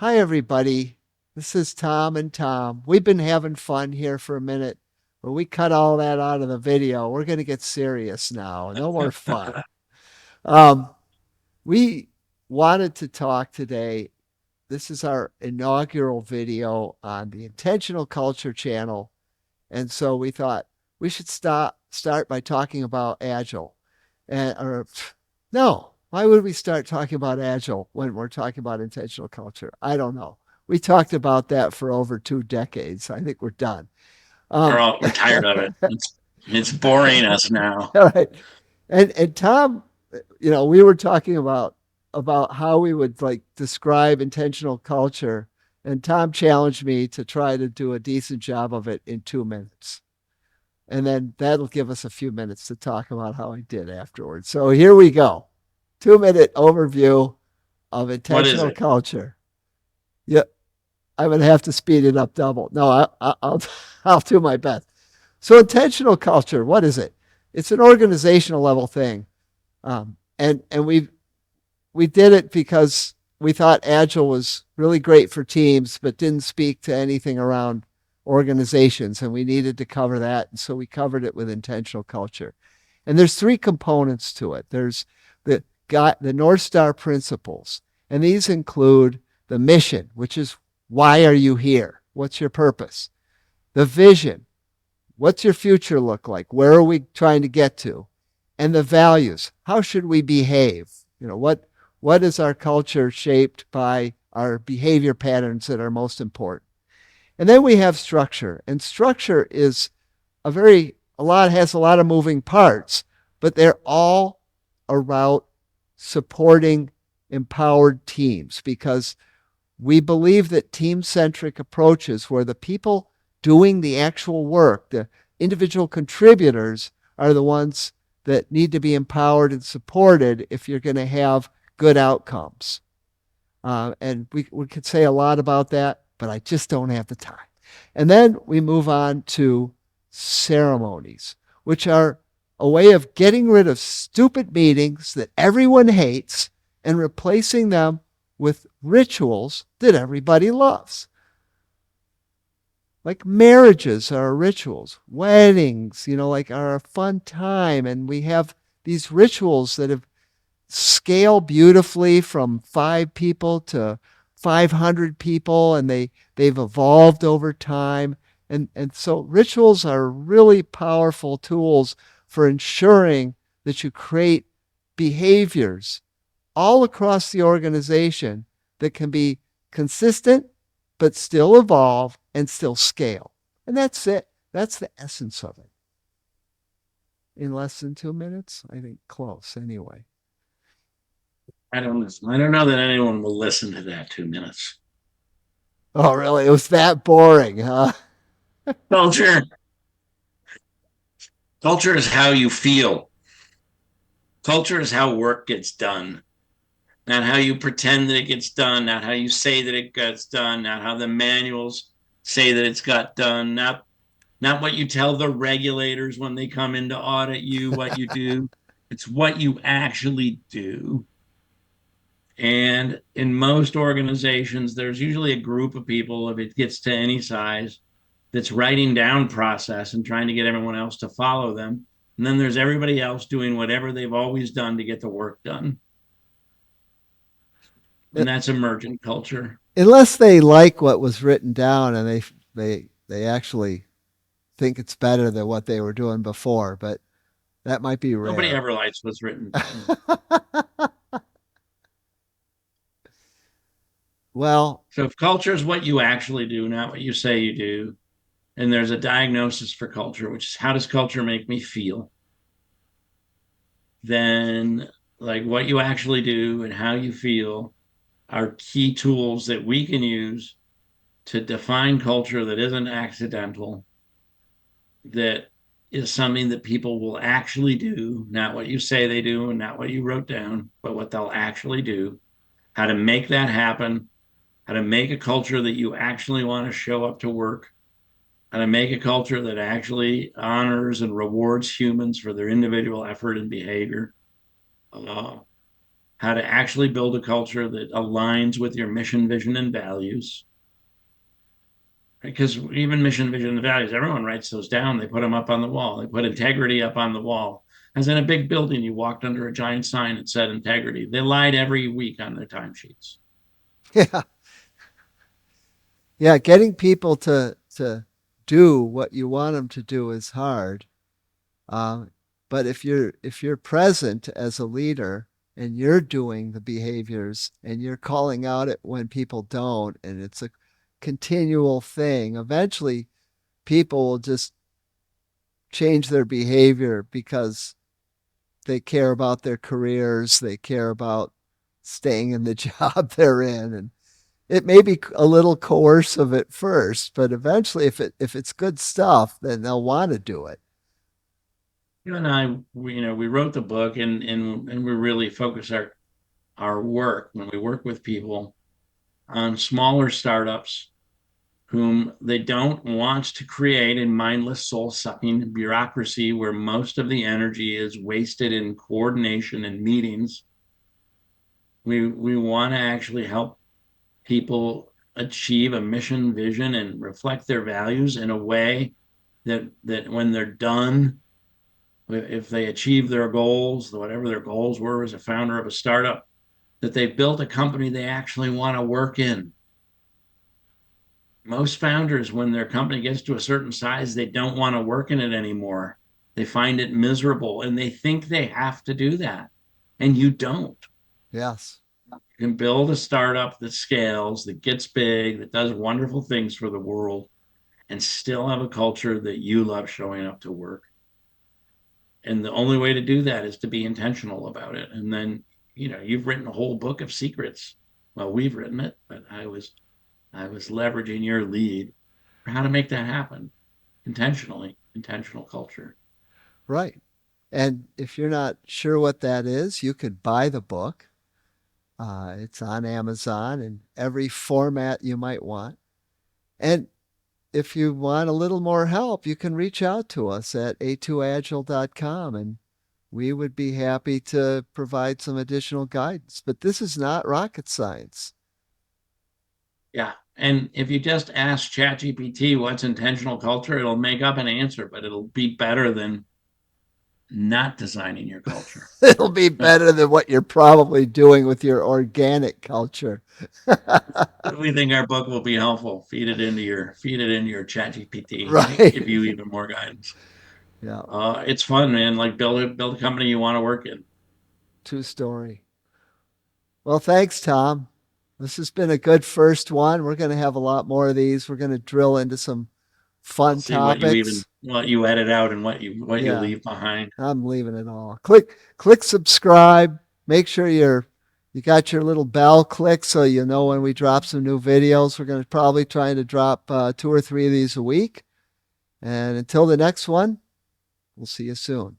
Hi, everybody. This is Tom and Tom. We've been having fun here for a minute, but we cut all that out of the video. We're going to get serious now. No more fun. Um, we wanted to talk today. This is our inaugural video on the Intentional Culture channel. And so we thought we should start by talking about Agile. Or no, why would we start talking about Agile when we're talking about intentional culture? I don't know. We talked about that for over 2 decades. I think we're done. Um, We're tired of it. It's boring us now. all right. And Tom, we were talking about how we would like describe intentional culture, and Tom challenged me to try to do a decent job of it in 2 minutes. And then that'll give us a few minutes to talk about how I did afterwards. So here we go. 2 minute overview of What is intentional it? culture. Yeah, I would have to speed it up double. No, I'll I'll do my best. So intentional culture, what is it? It's an organizational level thing, and we did it because we thought Agile was really great for teams, but didn't speak to anything around organizations, and we needed to cover that. And so we covered it with intentional culture. And there's three components to it. There's the the North Star principles, and these include the mission, which is why are you here? What's your purpose? The vision, what's your future look like? Where are we trying to get to? And the values, how should we behave? What is our culture shaped by our behavior patterns that are most important? And then we have structure, and structure is a lot has a lot of moving parts, but they're all about supporting empowered teams because we believe that team centric approaches where the people doing the actual work, the individual contributors, are the ones that need to be empowered and supported if you're going to have good outcomes. And we could say a lot about that, but I just don't have the time. And then we move on to ceremonies, which are a way of getting rid of stupid meetings that everyone hates and replacing them with rituals that everybody loves. Like marriages are rituals, weddings, like are a fun time. And we have these rituals that have scale beautifully from 5 people to 500 people, and they've evolved over time. And so rituals are really powerful tools for ensuring that you create behaviors all across the organization that can be consistent but still evolve and still scale. And that's it. That's the essence of it. In less than 2 minutes? I think close anyway. I don't know. I don't know that anyone will listen to that 2 minutes. Oh, really? It was that boring, huh? Culture. Culture is how you feel. Culture is how work gets done, not how you pretend that it gets done, not how you say that it gets done, not how the manuals say that it's got done, not what you tell the regulators when they come in to audit you, what you do. It's what you actually do. And in most organizations, there's usually a group of people, if it gets to any size, that's writing down process and trying to get everyone else to follow them. And then there's everybody else doing whatever they've always done to get the work done. And that's emergent culture. Unless they like what was written down and they actually think it's better than what they were doing before, but that might be Nobody rare. ever likes what's written down. Well, So if culture is what you actually do, not what you say you do, and there's a diagnosis for culture, which is how does culture make me feel? Then like what you actually do and how you feel are key tools that we can use to define culture that isn't accidental, that is something that people will actually do, not what you say they do and not what you wrote down, but what they'll actually do, how to make that happen, how to make a culture that you actually want to show up to work, how to make a culture that actually honors and rewards humans for their individual effort and behavior, uh, how to actually build a culture that aligns with your mission, vision, and values. Because even mission, vision, and values, everyone writes those down. They put them up on the wall. They put integrity up on the wall. As in a big building, you walked under a giant sign that said integrity. They lied every week on their timesheets. Yeah. Yeah. Getting people to do what you want them to do is hard. But if you're present as a leader and you're doing the behaviors and you're calling out it when people don't, and it's a continual thing, eventually people will just change their behavior because they care about their careers, they care about staying in the job they're in, and it may be a little coercive at first, but eventually if it's good stuff, then they'll want to do it. You and I, we wrote the book, and we really focus our work when we work with people on smaller startups whom they don't want to create a mindless, soul-sucking bureaucracy where most of the energy is wasted in coordination and meetings. We want to actually help people achieve a mission, vision, and reflect their values in a way that when they're done, if they achieve their goals, whatever their goals were as a founder of a startup, that they've built a company they actually want to work in. Most founders, when their company gets to a certain size, they don't want to work in it anymore. They find it miserable and they think they have to do that. And you don't. Yes. You can build a startup that scales, that gets big, that does wonderful things for the world, and still have a culture that you love showing up to work. And the only way to do that is to be intentional about it. And then, you've written a whole book of secrets. Well, we've written it, but I was leveraging your lead for how to make that happen intentionally, intentional culture. Right. And if you're not sure what that is, you could buy the book. It's on Amazon in every format you might want. And if you want a little more help, you can reach out to us at a2agile.com and we would be happy to provide some additional guidance. But this is not rocket science. Yeah. And if you just ask ChatGPT what's intentional culture, it'll make up an answer, but it'll be better than not designing your culture. It'll be better than what you're probably doing with your organic culture. We think our book will be helpful. Feed it into your ChatGPT. Right. Give you even more guidance. Yeah. It's fun, man. Like build a company you want to work in. True story. Well, thanks, Tom. This has been a good first one. We're going to have a lot more of these. We're going to drill into some We'll fun see topics. what you edit out and what you Yeah, leave behind. I'm leaving it all. Click subscribe. Make sure you got your little bell click so you know when we drop some new videos. We're going to probably try to drop 2 or 3 of these a week. And until the next one, we'll see you soon.